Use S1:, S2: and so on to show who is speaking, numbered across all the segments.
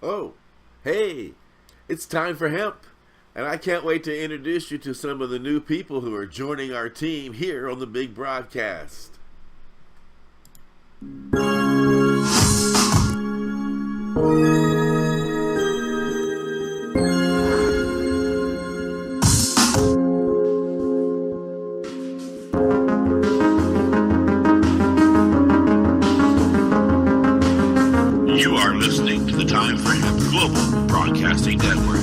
S1: Oh, hey, it's time for Hemp, and I can't wait to introduce you to some of the new people who are joining our team here on the big broadcast.
S2: You are listening to the Time for Hemp Global Broadcasting Network.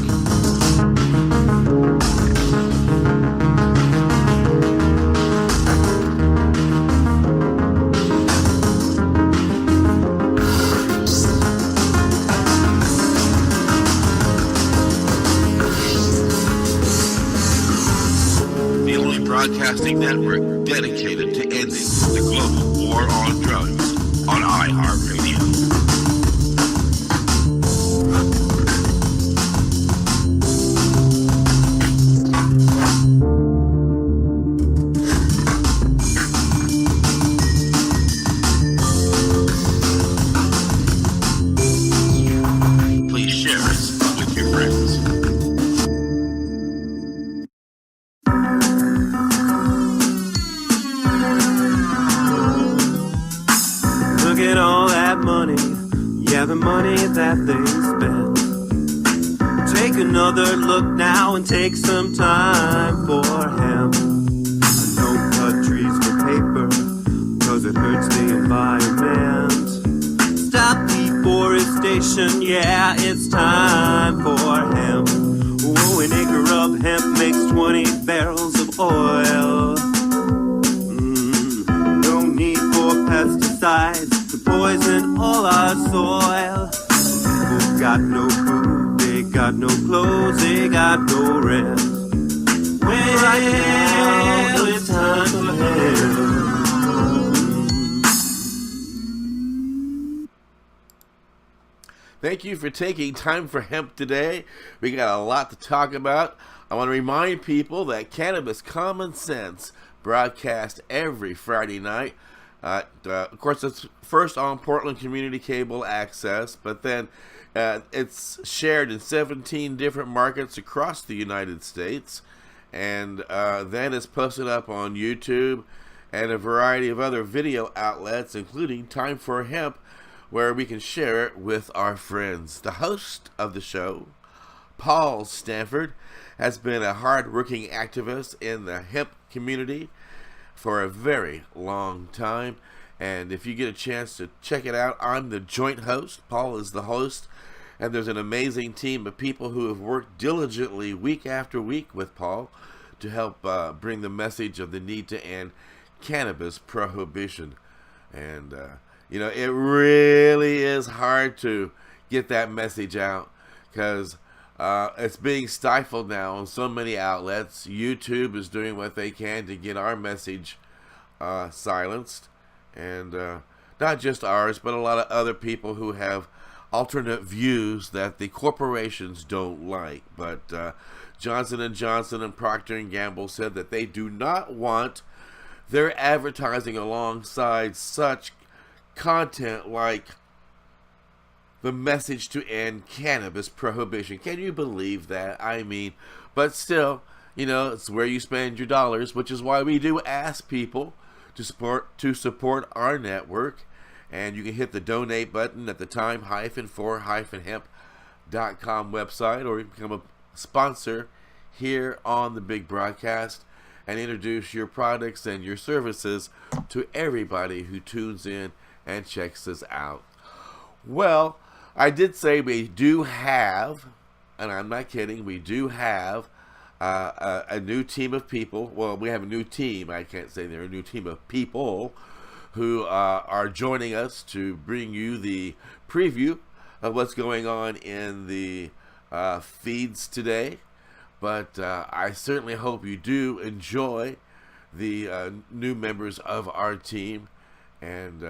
S2: The only broadcasting network dedicated to ending the global war on drugs on iHeartRadio. Please share us with your friends.
S3: Look at all that money, yeah, the money that they spent. Take another look now and take some time for hemp. Don't cut trees for paper, cause it hurts the environment. Stop deforestation, yeah, it's time for hemp. Whoa, an acre of hemp makes 20 barrels of oil. No need for pesticides to poison all our soil. People got no food, they got no clothes, they got no rest. Well, right now it's time for hemp.
S1: Thank you for taking time for Hemp today. We got a lot to talk about. I want to remind people that Cannabis Common Sense broadcast every Friday night. Of course, it's first on Portland Community Cable Access, but then it's shared in 17 different markets across the United States, and then it's posted up on YouTube and a variety of other video outlets, including Time for Hemp, where we can share it with our friends. The host of the show, Paul Stanford, has been a hard-working activist in the hemp community for a very long time, and if you get a chance to check it out, I'm the joint host, Paul is the host, and there's an amazing team of people who have worked diligently week after week with Paul to help bring the message of the need to end cannabis prohibition. And it really is hard to get that message out because it's being stifled now on so many outlets. YouTube is doing what they can to get our message silenced, and not just ours, but a lot of other people who have alternate views that the corporations don't like. But Johnson & Johnson and Procter & Gamble said that they do not want their advertising alongside such content like the message to end cannabis prohibition. Can you believe that? I mean, but still, it's where you spend your dollars, which is why we do ask people to support our network. And you can hit the donate button at the time-for-hemp.com website, or you can become a sponsor here on the big broadcast and introduce your products and your services to everybody who tunes in and checks us out. Well, I did say we do have, and I'm not kidding, we do have a new team of people. Well, we have a new team. I can't say they're a new team of people who are joining us to bring you the preview of what's going on in the feeds today. But I certainly hope you do enjoy the new members of our team, and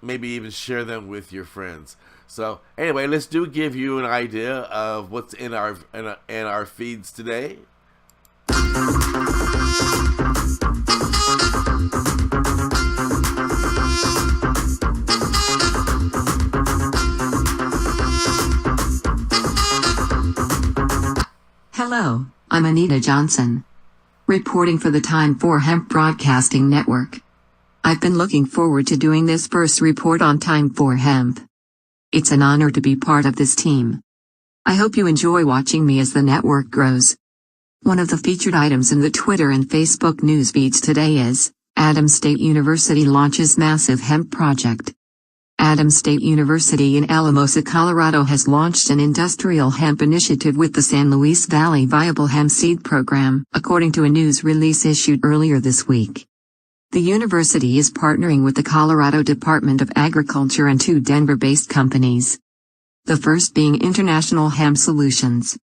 S1: maybe even share them with your friends. So anyway, let's give you an idea of what's in our feeds today.
S4: Anita Johnson, reporting for the Time for Hemp Broadcasting Network. I've been looking forward to doing this first report on Time for Hemp. It's an honor to be part of this team. I hope you enjoy watching me as the network grows. One of the featured items in the Twitter and Facebook news feeds today is, Adams State University launches massive hemp project. Adams State University in Alamosa, Colorado has launched an industrial hemp initiative with the San Luis Valley Viable Hemp Seed Program, according to a news release issued earlier this week. The university is partnering with the Colorado Department of Agriculture and two Denver-based companies. The first being International Hemp Solutions,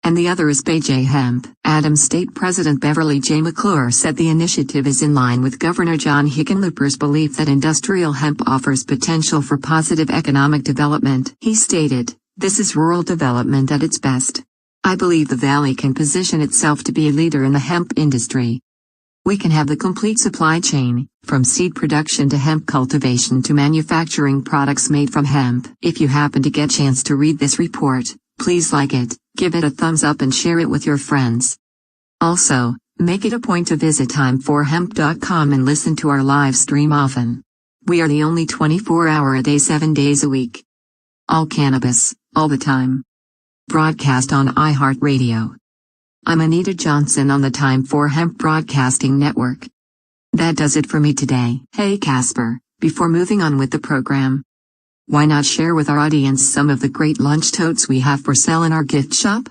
S4: and the other is Bay J Hemp. Adams State President Beverly J. McClure said the initiative is in line with Governor John Hickenlooper's belief that industrial hemp offers potential for positive economic development. He stated, "This is rural development at its best. I believe the valley can position itself to be a leader in the hemp industry. We can have the complete supply chain, from seed production to hemp cultivation to manufacturing products made from hemp." If you happen to get a chance to read this report, please like it, give it a thumbs up and share it with your friends. Also, make it a point to visit timeforhemp.com and listen to our live stream often. We are the only 24-hour-a-day 7 days a week. All cannabis, all the time. Broadcast on iHeartRadio. I'm Anita Johnson on the Time for Hemp Broadcasting Network. That does it for me today. Hey Casper, before moving on with the program, why not share with our audience some of the great lunch totes we have for sale in our gift shop?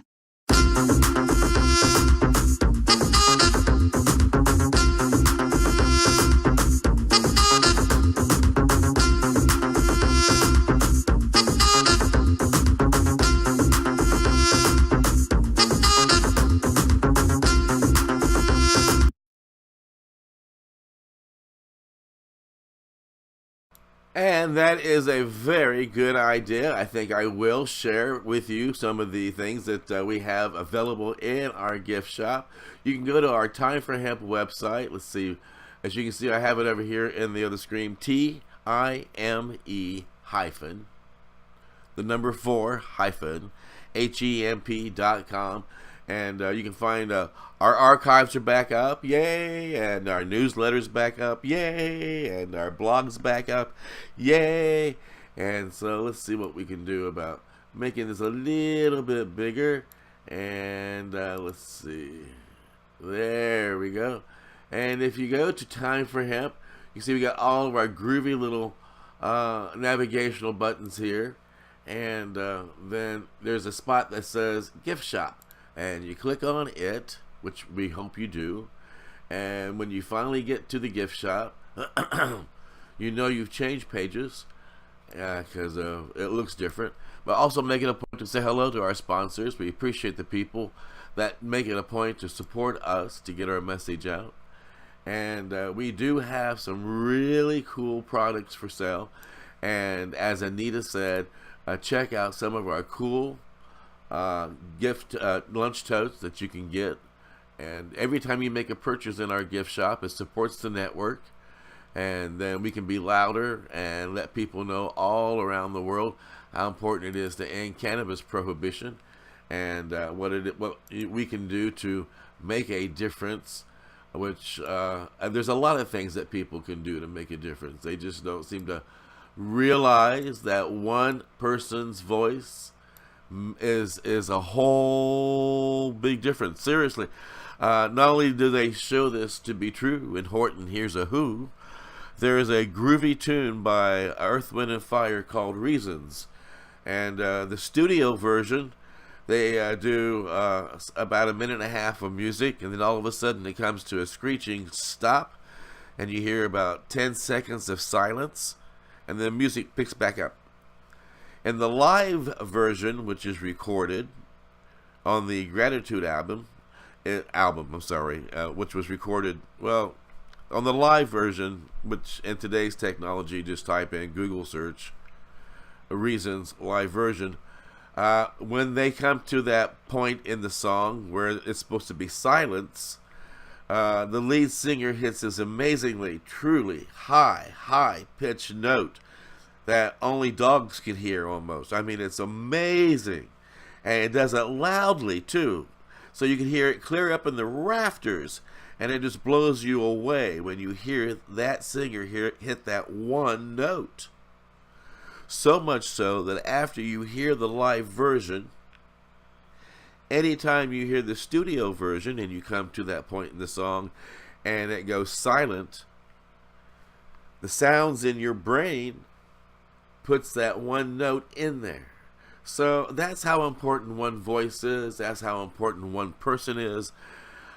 S1: And that is a very good idea. I think I will share with you some of the things that we have available in our gift shop. You can go to our Time for Hemp website. Let's see. As you can see, I have it over here in the other screen. TIME the number 4 HEMP.com. And you can find our archives are back up, yay, and our newsletters back up, yay, and our blogs back up, yay. And so let's see what we can do about making this a little bit bigger. And let's see. There we go. And if you go to Time for Hemp, you see we got all of our groovy little navigational buttons here. And then there's a spot that says Gift Shop. And you click on it, which we hope you do. And when you finally get to the gift shop, you know you've changed pages because it looks different. But also make it a point to say hello to our sponsors. We appreciate the people that make it a point to support us to get our message out. And we do have some really cool products for sale. And as Anita said, check out some of our cool gift lunch totes that you can get. And every time you make a purchase in our gift shop, it supports the network, and then we can be louder and let people know all around the world how important it is to end cannabis prohibition, and what we can do to make a difference. Which there's a lot of things that people can do to make a difference. They just don't seem to realize that one person's voice is a whole big difference. Seriously, not only do they show this to be true in Horton Hears a Who, there is a groovy tune by Earth, Wind and Fire called Reasons, and the studio version, they do about a minute and a half of music, and then all of a sudden it comes to a screeching stop, and you hear about 10 seconds of silence, and then music picks back up. In the live version, which is recorded on the Gratitude album, which was recorded, well, on the live version, which in today's technology, just type in Google search Reasons live version. When they come to that point in the song where it's supposed to be silence, the lead singer hits this amazingly, truly high-pitched note that only dogs can hear almost. I mean, it's amazing. And it does it loudly, too. So you can hear it clear up in the rafters, and it just blows you away when you hear that singer hit that one note. So much so that after you hear the live version, anytime you hear the studio version and you come to that point in the song and it goes silent, the sounds in your brain puts that one note in there. So that's how important one voice is. That's how important one person is.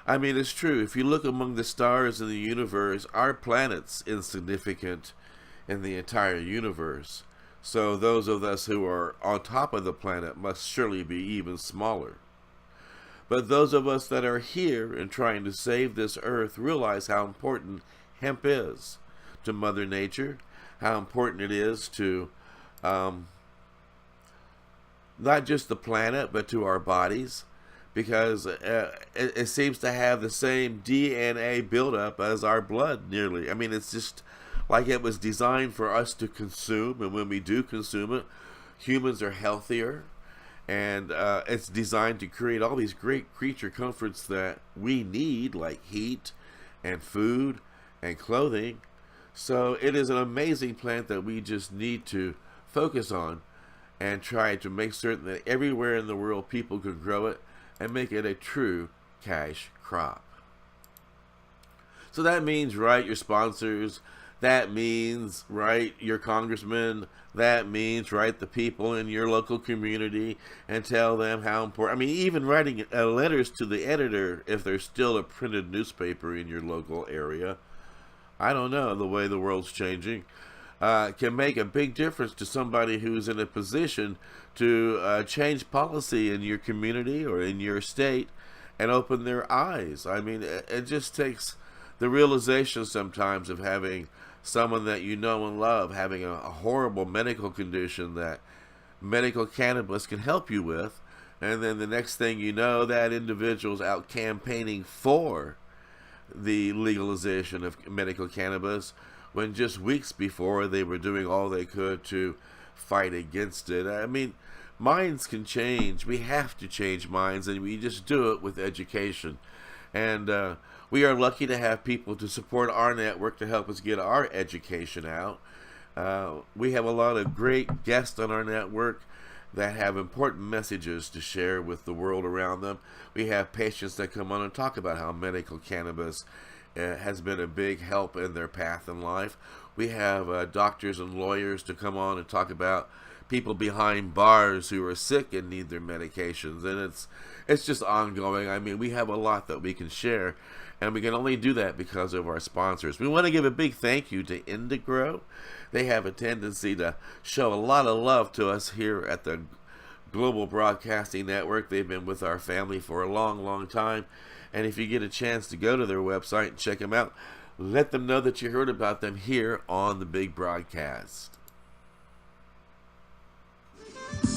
S1: I mean, it's true. If you look among the stars in the universe, our planet's insignificant in the entire universe. So those of us who are on top of the planet must surely be even smaller. But those of us that are here and trying to save this earth realize how important hemp is to Mother Nature, how important it is to not just the planet, but to our bodies, because it seems to have the same DNA buildup as our blood nearly. I mean, it's just like it was designed for us to consume, and when we do consume it, humans are healthier, and it's designed to create all these great creature comforts that we need, like heat and food and clothing. So it is an amazing plant that we just need to focus on and try to make certain that everywhere in the world people can grow it and make it a true cash crop. So that means, right, your sponsors. That means, right, your congressmen. That means, right, the people in your local community, and tell them how important. I mean, even writing letters to the editor if there's still a printed newspaper in your local area. I don't know, the way the world's changing. Can make a big difference to somebody who's in a position to change policy in your community or in your state and open their eyes. I mean, it just takes the realization sometimes of having someone that you know and love having a horrible medical condition that medical cannabis can help you with, and then the next thing you know, that individual's out campaigning for the legalization of medical cannabis, when just weeks before they were doing all they could to fight against it. I mean, minds can change. We have to change minds, and we just do it with education. And we are lucky to have people to support our network to help us get our education out. We have a lot of great guests on our network that have important messages to share with the world around them. We have patients that come on and talk about how medical cannabis has been a big help in their path in life. We have doctors and lawyers to come on and talk about people behind bars who are sick and need their medications, and it's just ongoing. I mean, we have a lot that we can share, and we can only do that because of our sponsors. We want to give a big thank you to Indigrow. They have a tendency to show a lot of love to us here at the Global Broadcasting Network. They've been with our family for a long, long time. And if you get a chance to go to their website and check them out, let them know that you heard about them here on the big broadcast.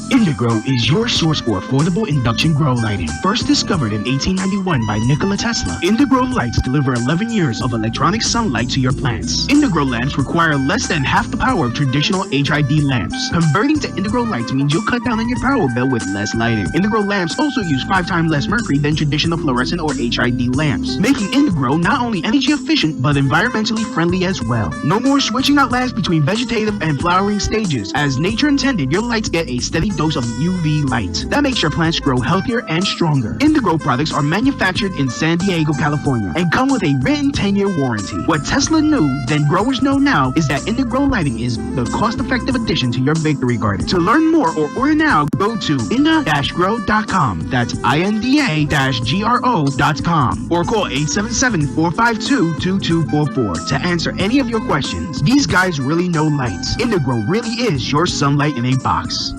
S5: Indigrow is your source for affordable induction grow lighting. First discovered in 1891 by Nikola Tesla, Indigrow lights deliver 11 years of electronic sunlight to your plants. Indigrow lamps require less than half the power of traditional HID lamps. Converting to Indigrow lights means you'll cut down on your power bill with less lighting. Indigrow lamps also use 5 times less mercury than traditional fluorescent or HID lamps, making Indigrow not only energy efficient but environmentally friendly as well. No more switching out lamps between vegetative and flowering stages. As nature intended, your lights get a steady dose of UV light. That makes your plants grow healthier and stronger. Indigrow products are manufactured in San Diego, California, and come with a written 10-year warranty. What Tesla knew, then growers know now, is that Indigrow lighting is the cost-effective addition to your victory garden. To learn more or order now, go to inda-grow.com. That's INDA-GRO.com, or call 877-452-2244 to answer any of your questions. These guys really know lights. Indigrow really is your sunlight in a box.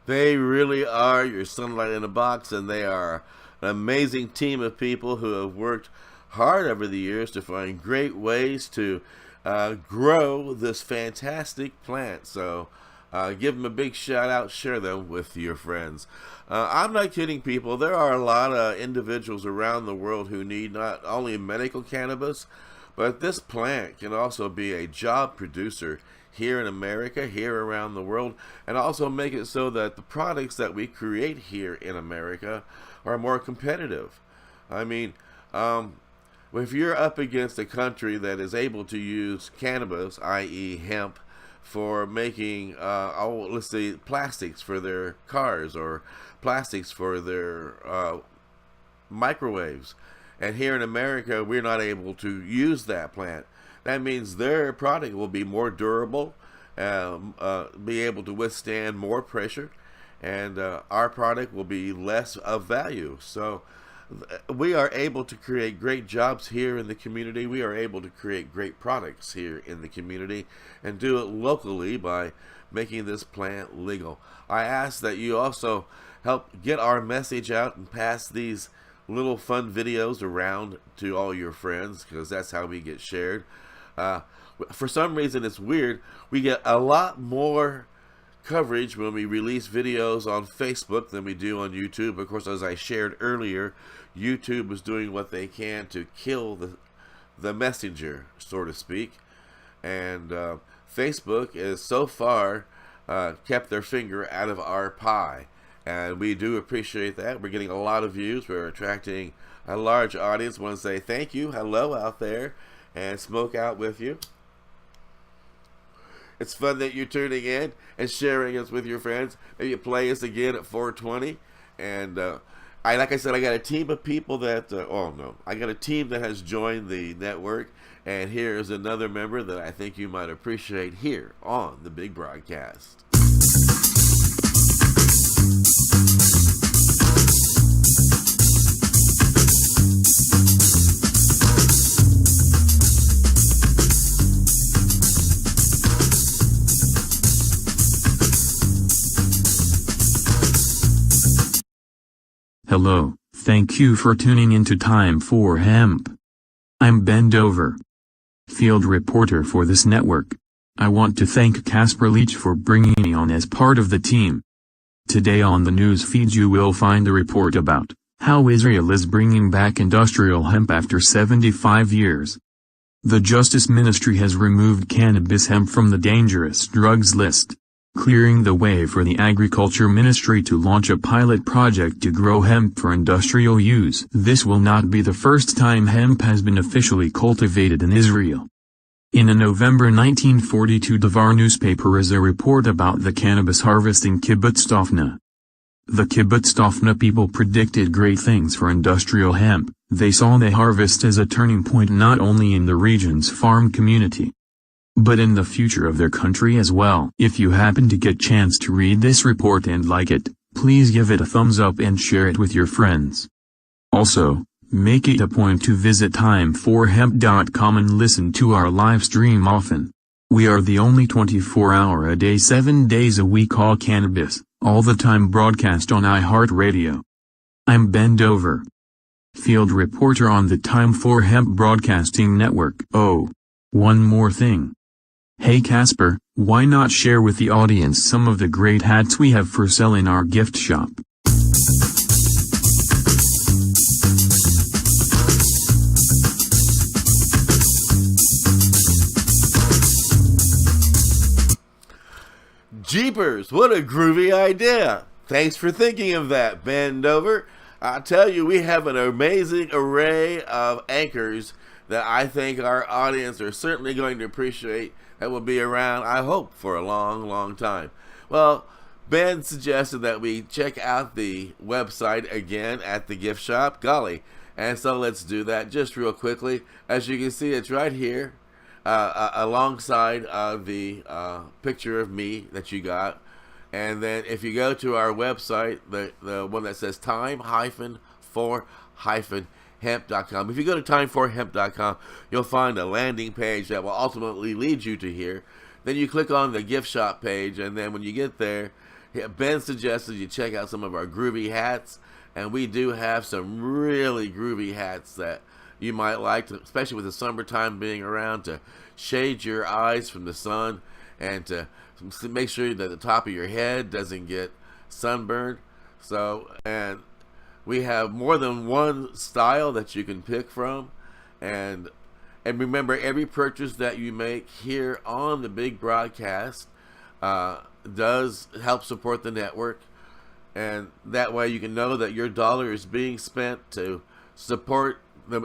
S1: They really are your sunlight in a box, and they are an amazing team of people who have worked hard over the years to find great ways to grow this fantastic plant. So give them a big shout out, share them with your friends. I'm not kidding, people. There are a lot of individuals around the world who need not only medical cannabis, but this plant can also be a job producer here in America, here around the world, and also make it so that the products that we create here in America are more competitive. I mean, if you're up against a country that is able to use cannabis, i.e. hemp, for making, let's say, plastics for their cars or plastics for their microwaves, and here in America we're not able to use that plant, that means their product will be more durable, be able to withstand more pressure, and our product will be less of value. So we are able to create great jobs here in the community. We are able to create great products here in the community and do it locally by making this plant legal. I ask that you also help get our message out and pass these little fun videos around to all your friends, because that's how we get shared. For some reason, it's weird, we get a lot more coverage when we release videos on Facebook than we do on YouTube. Of course, as I shared earlier, YouTube is doing what they can to kill the messenger, so to speak, and Facebook is so far kept their finger out of our pie, and we do appreciate that. We're getting a lot of views, we're attracting a large audience. I want to say thank you, hello out there, and smoke out with you. It's fun that you're tuning in and sharing us with your friends. Maybe you play us again at 420. And like I said, I got a team of people that, I got a team that has joined the network. And here's another member that I think you might appreciate here on the Big Broadcast.
S6: Hello, thank you for tuning into Time for Hemp. I'm Ben Dover, field reporter for this network. I want to thank Casper Leitch for bringing me on as part of the team. Today on the news feed you will find a report about how Israel is bringing back industrial hemp after 75 years. The Justice Ministry has removed cannabis hemp from the dangerous drugs list, clearing the way for the Agriculture Ministry to launch a pilot project to grow hemp for industrial use. This will not be the first time hemp has been officially cultivated in Israel. In a November 1942 Davar newspaper is a report about the cannabis harvest in Kibbutz Dafna. The Kibbutz Dafna people predicted great things for industrial hemp. They saw the harvest as a turning point not only in the region's farm community, but in the future of their country as well. If you happen to get chance to read this report and like it, please give it a thumbs up and share it with your friends. Also, make it a point to visit time4hemp.com and listen to our live stream often. We are the only 24-hour-a-day 7 days a week all cannabis, all the time broadcast on iHeartRadio. I'm Ben Dover, field reporter on the Time for Hemp Broadcasting Network. Oh, one more thing. Hey Casper, why not share with the audience some of the great hats we have for sale in our gift shop?
S1: Jeepers, what a groovy idea. Thanks for thinking of that, Ben Dover. I tell you, we have an amazing array of anchors that I think our audience are certainly going to appreciate, that will be around, I hope, for a long, long time. Well, Ben suggested that we check out the website again at the gift shop. Golly. And so let's do that just real quickly. As you can see, it's right here alongside the picture of me that you got. And then if you go to our website, the one that says time-for-hemp.com. If you go to time4hemp.com, you'll find a landing page that will ultimately lead you to here. Then you click on the gift shop page, and then when you get there, Ben suggested you check out some of our groovy hats, and we do have some really groovy hats that you might like, to, especially with the summertime being around, to shade your eyes from the sun and to make sure that the top of your head doesn't get sunburned. So, and we have more than one style that you can pick from, and And remember, every purchase that you make here on the big broadcast does help support the network. And that way you can know that your dollar is being spent to support the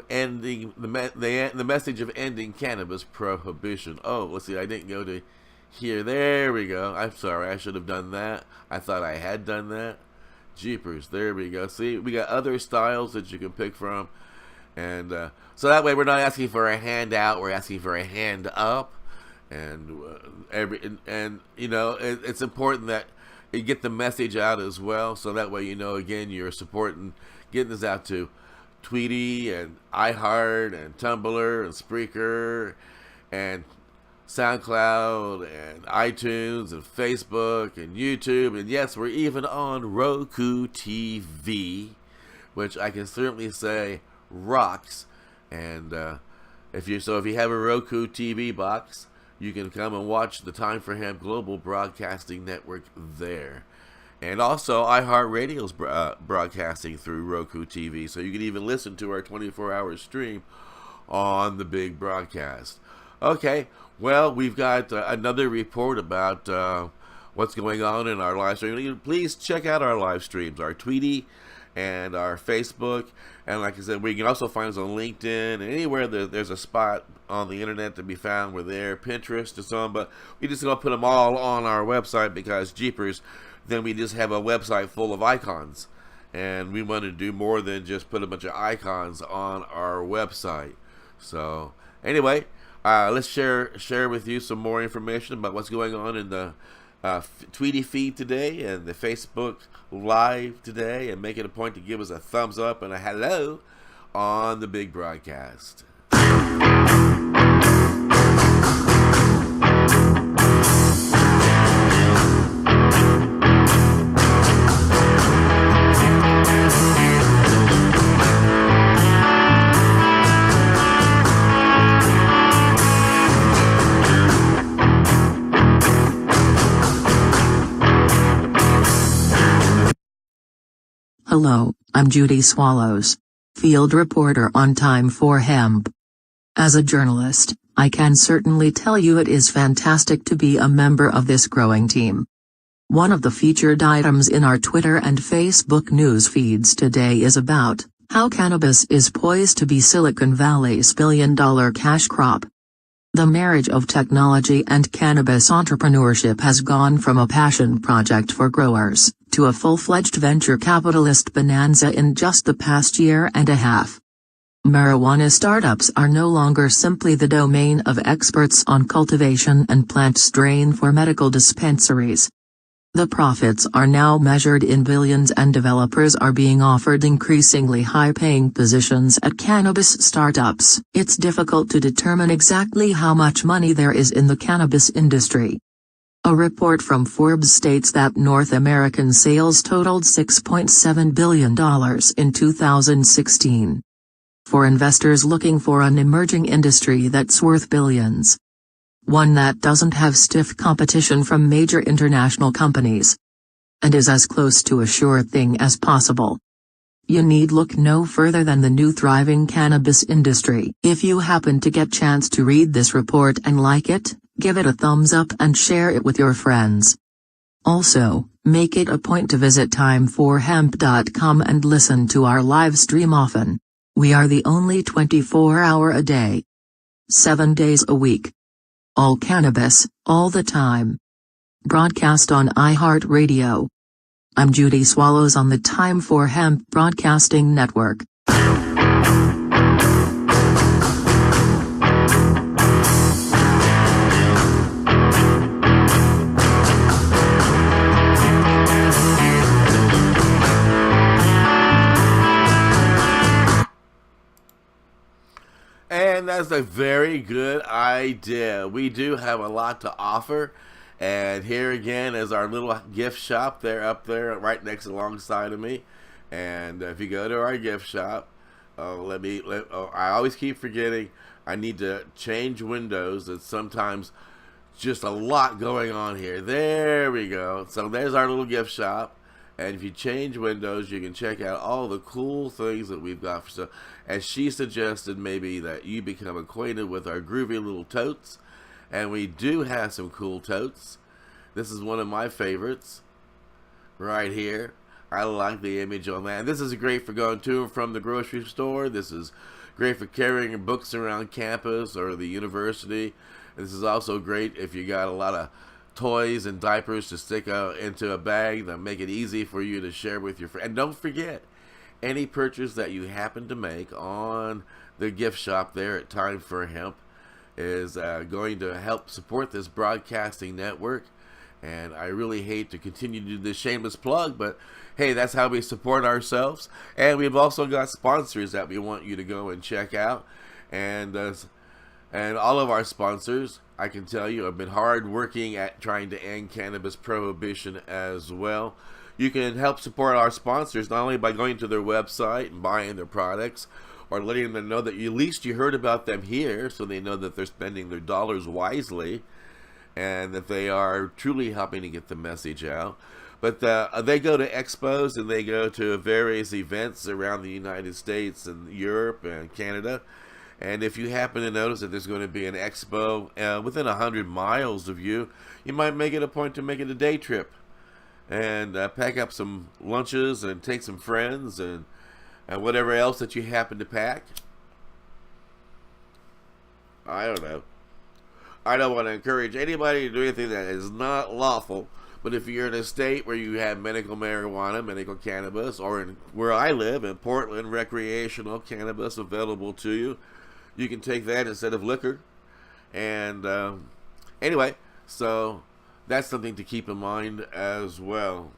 S1: message of ending cannabis prohibition. Oh, let's see, I didn't go to here. There we go. I'm sorry, I should have done that. I thought I had done that. Jeepers, there we go. See, we got other styles that you can pick from. And so that way we're not asking for a handout, we're asking for a hand up. And you know, it's important that you get the message out as well, so that way, you know, again, you're supporting getting this out to Tweety and iHeart and Tumblr and Spreaker and SoundCloud and iTunes and Facebook and YouTube, and yes, we're even on Roku TV, which I can certainly say rocks. And if you have a Roku TV box, you can come and watch the Time for Hemp Global Broadcasting Network there. And also, iHeartRadio's broadcasting through Roku TV, so you can even listen to our 24-hour stream on the big broadcast. Okay, well, we've got another report about what's going on in our live stream. Please check out our live streams, our Tweety and our Facebook. And like I said, we can also find us on LinkedIn and anywhere there's a spot on the internet to be found. We're there, Pinterest and so on. But we just going to put them all on our website because jeepers, then we just have a website full of icons. And we want to do more than just put a bunch of icons on our website. So anyway, let's share with you some more information about what's going on in the Tweety feed today and the Facebook Live today, and make it a point to give us a thumbs up and a hello on the big broadcast.
S4: Hello, I'm Judy Swallows, field reporter on Time for Hemp. As a journalist, I can certainly tell you it is fantastic to be a member of this growing team. One of the featured items in our Twitter and Facebook news feeds today is about how cannabis is poised to be Silicon Valley's billion-dollar cash crop. The marriage of technology and cannabis entrepreneurship has gone from a passion project for growers to a full-fledged venture capitalist bonanza in just the past year and a half. Marijuana startups are no longer simply the domain of experts on cultivation and plant strain for medical dispensaries. The profits are now measured in billions, and developers are being offered increasingly high-paying positions at cannabis startups. It's difficult to determine exactly how much money there is in the cannabis industry. A report from Forbes states that North American sales totaled $6.7 billion in 2016. For investors looking for an emerging industry that's worth billions. One that doesn't have stiff competition from major international companies. And is as close to a sure thing as possible. You need look no further than the new thriving cannabis industry. If you happen to get chance to read this report and like it, give it a thumbs up and share it with your friends. Also, make it a point to visit timeforhemp.com and listen to our live stream often. We are the only 24-hour a day. 7 days a week. All cannabis, all the time. Broadcast on iHeartRadio. I'm Judy Swallows on the Time for Hemp Broadcasting Network.
S1: And that's a very good idea. We do have a lot to offer. And here again is our little gift shop there, up there, right next alongside of me. And if you go to our gift shop, I always keep forgetting I need to change windows. It's sometimes just a lot going on here. There we go. So there's our little gift shop. And if you change windows, you can check out all the cool things that we've got for sale. And she suggested maybe that you become acquainted with our groovy little totes. And we do have some cool totes. This is one of my favorites right here. I like the image on that. And this is great for going to and from the grocery store. This is great for carrying books around campus or the university. This is also great if you got a lot of toys and diapers to stick into a bag that make it easy for you to share with your friends. And don't forget, any purchase that you happen to make on the gift shop there at Time for Hemp is going to help support this broadcasting network. And I really hate to continue to do this shameless plug, but hey, that's how we support ourselves. And we've also got sponsors that we want you to go and check out. And all of our sponsors, I can tell you, have been hard working at trying to end cannabis prohibition as well. You can help support our sponsors not only by going to their website and buying their products, or letting them know that at least you heard about them here, so they know that they're spending their dollars wisely and that they are truly helping to get the message out. But they go to expos and they go to various events around the United States and Europe and Canada. And if you happen to notice that there's going to be an expo within 100 miles of you, you might make it a point to make it a day trip and pack up some lunches and take some friends and whatever else that you happen to pack. I don't know. I don't want to encourage anybody to do anything that is not lawful, but if you're in a state where you have medical marijuana, medical cannabis, or where I live in Portland, recreational cannabis available to you, you can take that instead of liquor. And anyway, so that's something to keep in mind as well.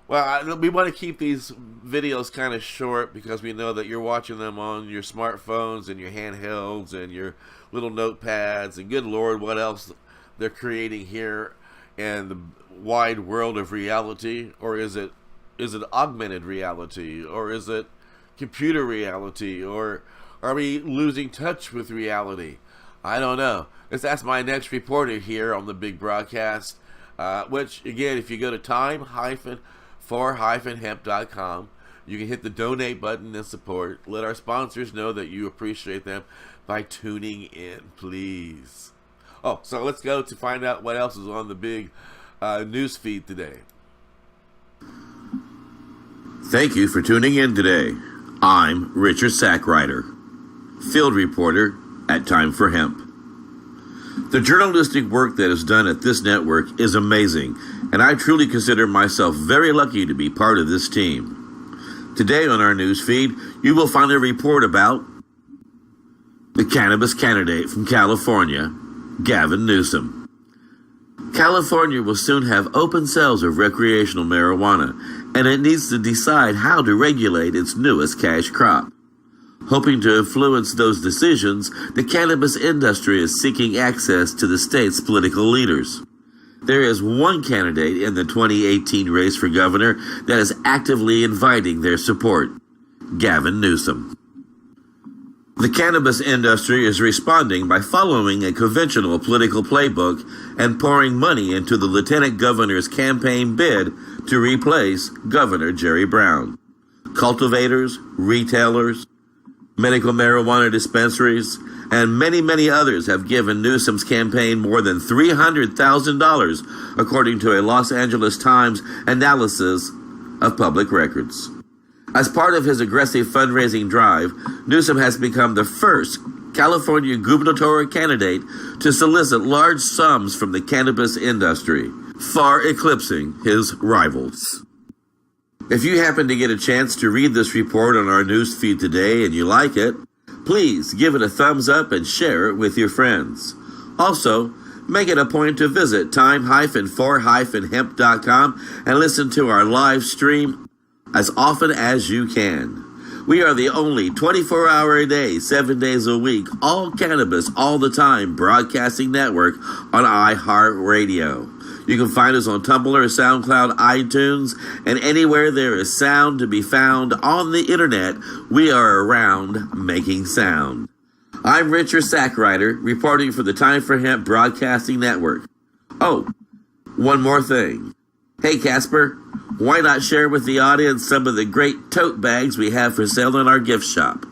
S1: Well, we want to keep these videos kind of short because we know that you're watching them on your smartphones and your handhelds and your little notepads, and good Lord, what else they're creating here in the wide world of reality. Or is it augmented reality, or is it computer reality, or are we losing touch with reality? I don't know. Let's ask my next reporter here on the big broadcast, which again, if you go to time-for-hemp.com, you can hit the donate button and support. Let our sponsors know that you appreciate them by tuning in, please. Oh, so let's go to find out what else is on the big news feed today.
S2: Thank you for tuning in today. I'm Richard Sackrider, field reporter at Time for Hemp. The journalistic work that is done at this network is amazing, and I truly consider myself very lucky to be part of this team. Today on our news feed, you will find a report about the cannabis candidate from California, Gavin Newsom. California will soon have open sales of recreational marijuana, and it needs to decide how to regulate its newest cash crop. Hoping to influence those decisions, the cannabis industry is seeking access to the state's political leaders. There is one candidate in the 2018 race for governor that is actively inviting their support, Gavin Newsom. The cannabis industry is responding by following a conventional political playbook and pouring money into the lieutenant governor's campaign bid to replace Governor Jerry Brown. Cultivators, retailers, medical marijuana dispensaries, and many, many others have given Newsom's campaign more than $300,000, according to a Los Angeles Times analysis of public records. As part of his aggressive fundraising drive, Newsom has become the first California gubernatorial candidate to solicit large sums from the cannabis industry, far eclipsing his rivals. If you happen to get a chance to read this report on our news feed today and you like it, please give it a thumbs up and share it with your friends. Also, make it a point to visit time-for-hemp.com and listen to our live stream as often as you can. We are the only 24-hour-a-day, 7 days a week, all cannabis, all the time broadcasting network on iHeartRadio. You can find us on Tumblr, SoundCloud, iTunes, and anywhere there is sound to be found on the internet. We are around making sound. I'm Richard Sackrider, reporting for the Time for Hemp Broadcasting Network. Oh, one more thing. Hey Casper, why not share with the audience some of the great tote bags we have for sale in our gift shop?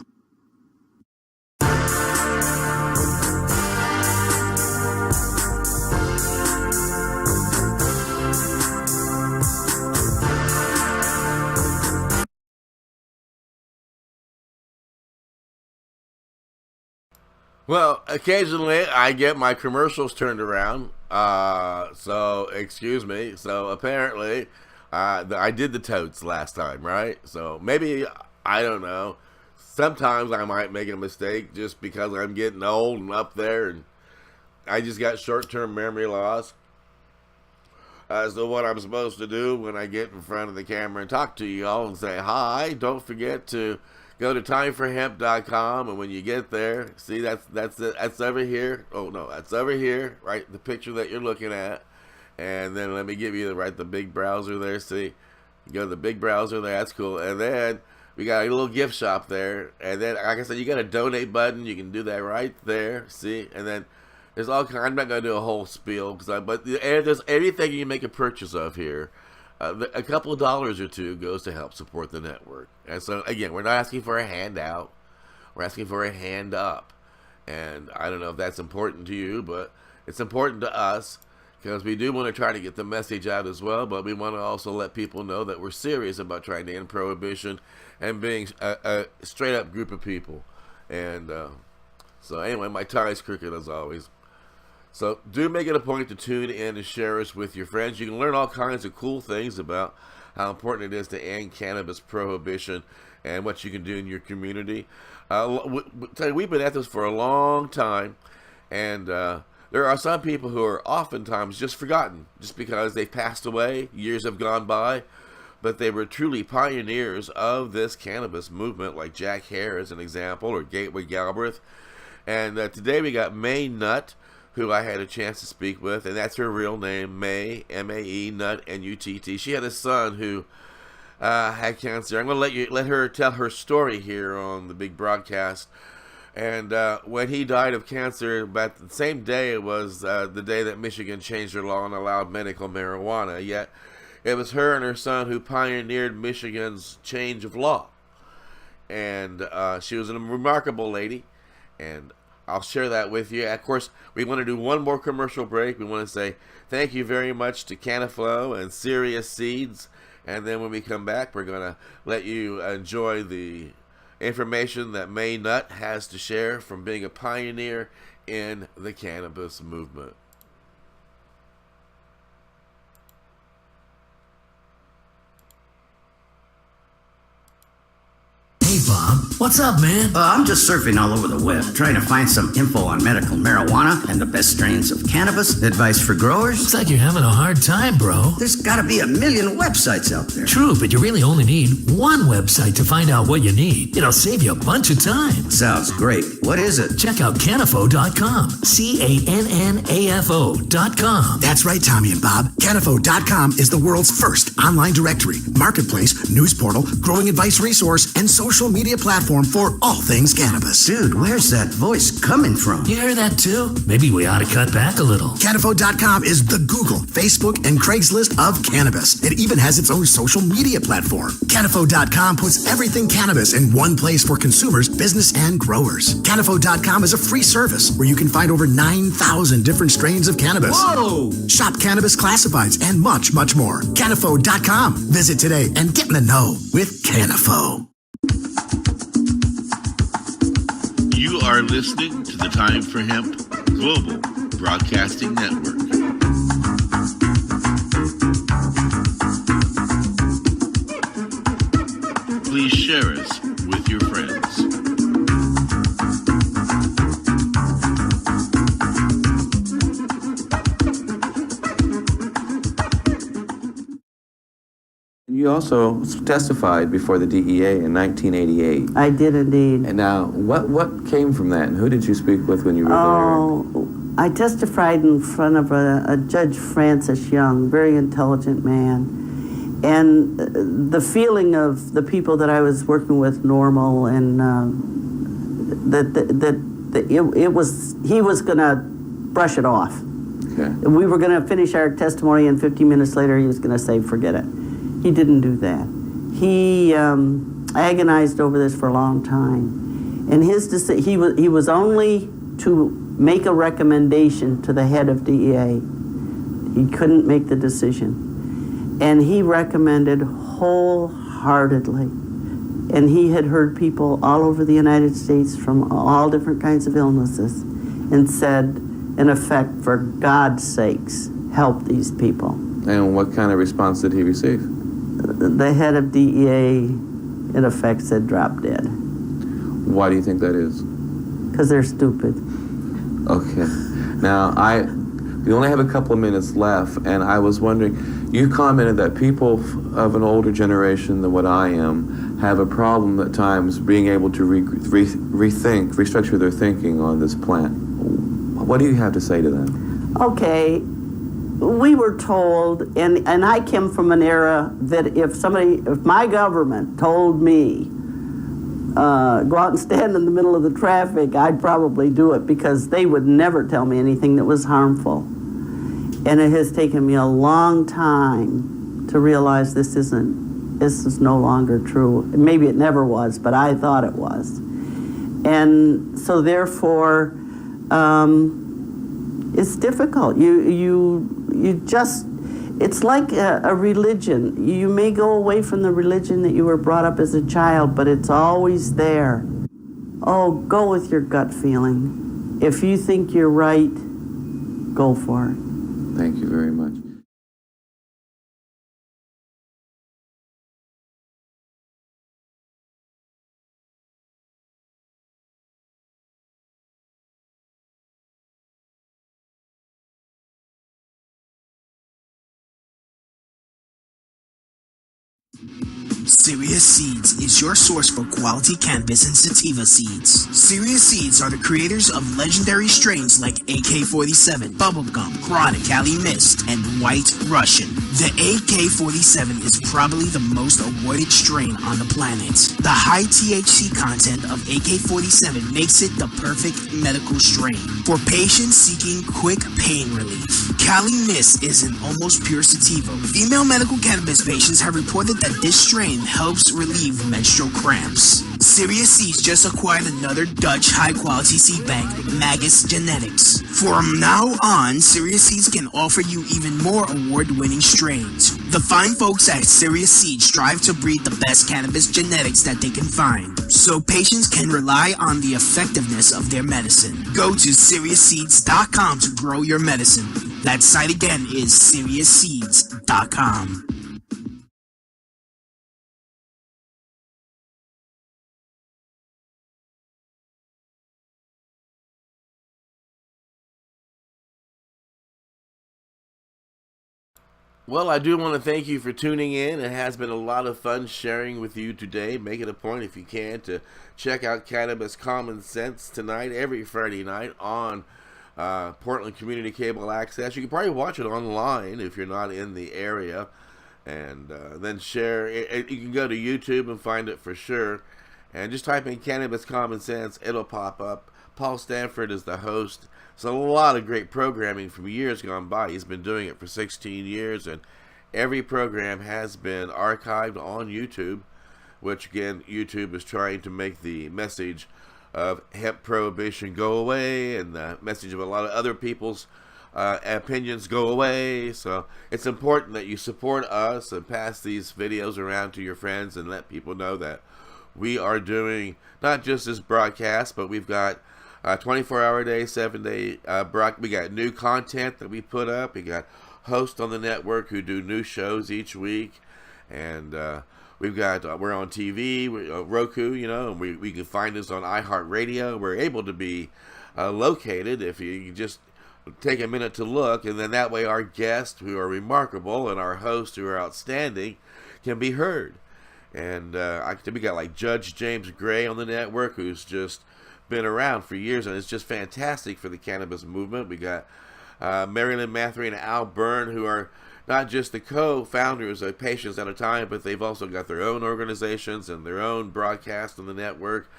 S1: Well, occasionally I get my commercials turned around. So excuse me. So apparently, I did the totes last time, right? So maybe, I don't know. Sometimes I might make a mistake just because I'm getting old and up there, and I just got short-term memory loss as to what I'm supposed to do when I get in front of the camera and talk to you all and say hi. Don't forget to go to timeforhemp.com, and when you get there, see, that's over here. Oh no, that's over here, right? The picture that you're looking at, and then let me give you the big browser there. See, you go to the big browser there. That's cool. And then we got a little gift shop there, and then like I said, you got a donate button. You can do that right there. See, and then there's all kind. I'm not gonna do a whole spiel but there's anything you make a purchase of here. A couple of dollars or two goes to help support the network. And so, again, we're not asking for a handout. We're asking for a hand up. And I don't know if that's important to you, but it's important to us because we do want to try to get the message out as well, but we want to also let people know that we're serious about trying to end prohibition and being a straight-up group of people. And so, anyway, my tie is crooked as always. So do make it a point to tune in and share us with your friends. You can learn all kinds of cool things about how important it is to end cannabis prohibition and what you can do in your community. We've been at this for a long time, and there are some people who are oftentimes just forgotten just because they've passed away, years have gone by, but they were truly pioneers of this cannabis movement, like Jack Hare as an example, or Gateway Galbraith. And today we got Mae Nutt, who I had a chance to speak with, and that's her real name, Mae, M-A-E, Nutt, N-U-T-T. She had a son who had cancer. I'm going to let her tell her story here on the big broadcast. And when he died of cancer, about the same day, it was the day that Michigan changed their law and allowed medical marijuana. Yet it was her and her son who pioneered Michigan's change of law. And she was a remarkable lady, and I'll share that with you. Of course, we want to do one more commercial break. We want to say thank you very much to Canaflow and Serious Seeds. And then when we come back, we're going to let you enjoy the information that Mae Nutt has to share from being a pioneer in the cannabis movement.
S7: Hey, Bob. What's up, man?
S8: I'm just surfing all over the web, trying to find some info on medical marijuana and the best strains of cannabis, advice for growers.
S7: Looks like you're having a hard time, bro.
S8: There's gotta be a million websites out there.
S7: True, but you really only need one website to find out what you need. It'll save you a bunch of time.
S8: Sounds great. What is it?
S7: Check out Canafo.com. Cannafo.com.
S9: That's right, Tommy and Bob. Canafo.com is the world's first online directory, marketplace, news portal, growing advice resource, and social media platform for all things cannabis.
S8: Dude, where's that voice coming from?
S7: You hear that too? Maybe we ought to cut back a little.
S9: Canafo.com is the Google, Facebook, and Craigslist of cannabis. It even has its own social media platform. Canafo.com puts everything cannabis in one place for consumers, business, and growers. Canafo.com is a free service where you can find over 9,000 different strains of cannabis.
S7: Whoa!
S9: Shop cannabis classifieds and much, much more. Canafo.com. Visit today and get in the know with Canafo.
S2: You are listening to the Time for Hemp Global Broadcasting Network. Please share us with your friends.
S10: You also testified before the DEA in 1988.
S11: I did indeed.
S10: And now, what came from that, and who did you speak with when you were
S11: there? I testified in front of a Judge Francis Young, very intelligent man. And the feeling of the people that I was working with, normal, and he was going to brush it off.
S10: Okay.
S11: We were going to finish our testimony, and 15 minutes later, he was going to say, forget it. He didn't do that. He agonized over this for a long time. And he was only to make a recommendation to the head of DEA. He couldn't make the decision. And he recommended wholeheartedly. And he had heard people all over the United States from all different kinds of illnesses and said, in effect, for God's sakes, help these people.
S10: And what kind of response did he receive?
S11: The head of DEA, in effect, said drop dead.
S10: Why do you think that is?
S11: Because they're stupid.
S10: Okay. Now, we only have a couple of minutes left, and I was wondering, you commented that people of an older generation than what I am have a problem at times being able to restructure their thinking on this plant. What do you have to say to them?
S11: Okay. We were told, and I came from an era that if my government told me, go out and stand in the middle of the traffic, I'd probably do it because they would never tell me anything that was harmful. And it has taken me a long time to realize this is no longer true. Maybe it never was, but I thought it was. And so therefore, it's difficult. You just, it's like a religion. You may go away from the religion that you were brought up as a child, but it's always there. Oh, go with your gut feeling. If you think you're right, go for it.
S10: Thank you very much.
S5: Serious Seeds is your source for quality cannabis and sativa seeds. Serious Seeds are the creators of legendary strains like AK-47, Bubblegum, Chronic Cali Mist, and White Russian. The AK-47 is probably the most awarded strain on the planet. The high THC content of AK-47 makes it the perfect medical strain for patients seeking quick pain relief. Cali Mist is an almost pure sativa. Female medical cannabis patients have reported that this strain helps relieve menstrual cramps. Serious Seeds just acquired another Dutch high-quality seed bank, Magus Genetics. From now on, Serious Seeds can offer you even more award-winning strains. The fine folks at Serious Seeds strive to breed the best cannabis genetics that they can find, so patients can rely on the effectiveness of their medicine. Go to SeriousSeeds.com to grow your medicine. That site again is SeriousSeeds.com.
S1: Well, I do want to thank you for tuning in. It has been a lot of fun sharing with you today. Make it a point, if you can, to check out Cannabis Common Sense tonight, every Friday night on Portland Community Cable Access. You can probably watch it online if you're not in the area. And then share. You can go to YouTube and find it for sure. And just type in Cannabis Common Sense. It'll pop up. Paul Stanford is the host. So a lot of great programming from years gone by. He's been doing it for 16 years, and every program has been archived on YouTube, which again, YouTube is trying to make the message of hemp prohibition go away, and the message of a lot of other people's opinions go away. So it's important that you support us and pass these videos around to your friends and let people know that we are doing not just this broadcast, but we've got 24-hour day, 7-day we got new content that we put up. We got hosts on the network who do new shows each week, and we've got we're on TV, Roku, and we can find us on iHeartRadio. We're able to be located if you just take a minute to look, and then that way our guests, who are remarkable, and our hosts, who are outstanding, can be heard. And we got like Judge James Gray on the network, who's just been around for years, and it's just fantastic for the cannabis movement. We got Marilyn Mathery and Al Byrne, who are not just the co-founders of Patients at a Time, but they've also got their own organizations and their own broadcast on the network.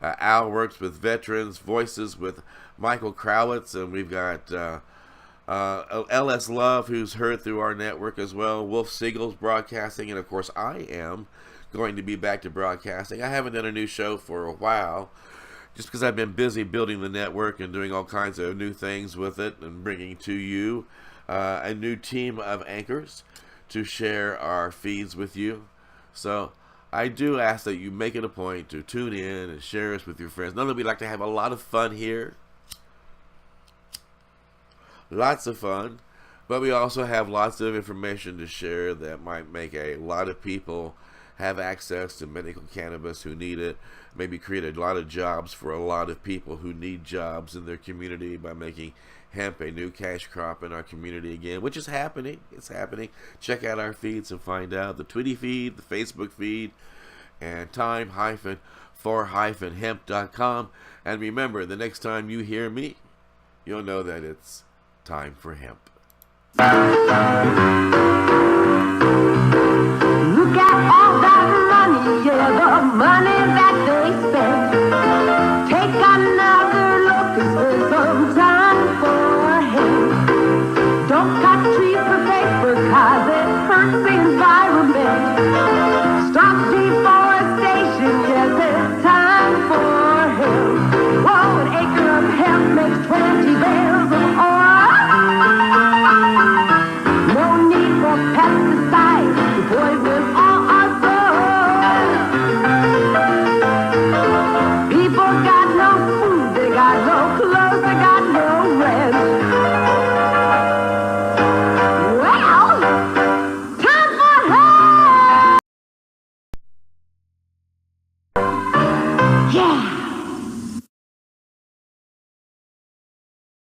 S1: Al works with Veterans Voices with Michael Crowitz, and we've got LS Love, who's heard through our network as well. Wolf Siegel's broadcasting, and of course I am going to be back to broadcasting. I haven't done a new show for a while, just because I've been busy building the network and doing all kinds of new things with it and bringing to you a new team of anchors to share our feeds with you. So I do ask that you make it a point to tune in and share us with your friends. Know that we like to have a lot of fun here. Lots of fun. But we also have lots of information to share that might make a lot of people have access to medical cannabis who need it. Maybe create a lot of jobs for a lot of people who need jobs in their community by making hemp a new cash crop in our community again, which is happening. It's happening. Check out our feeds and find out. The Twitter feed, the Facebook feed, and time-for-hemp.com. And remember, the next time you hear me, you'll know that it's time for hemp.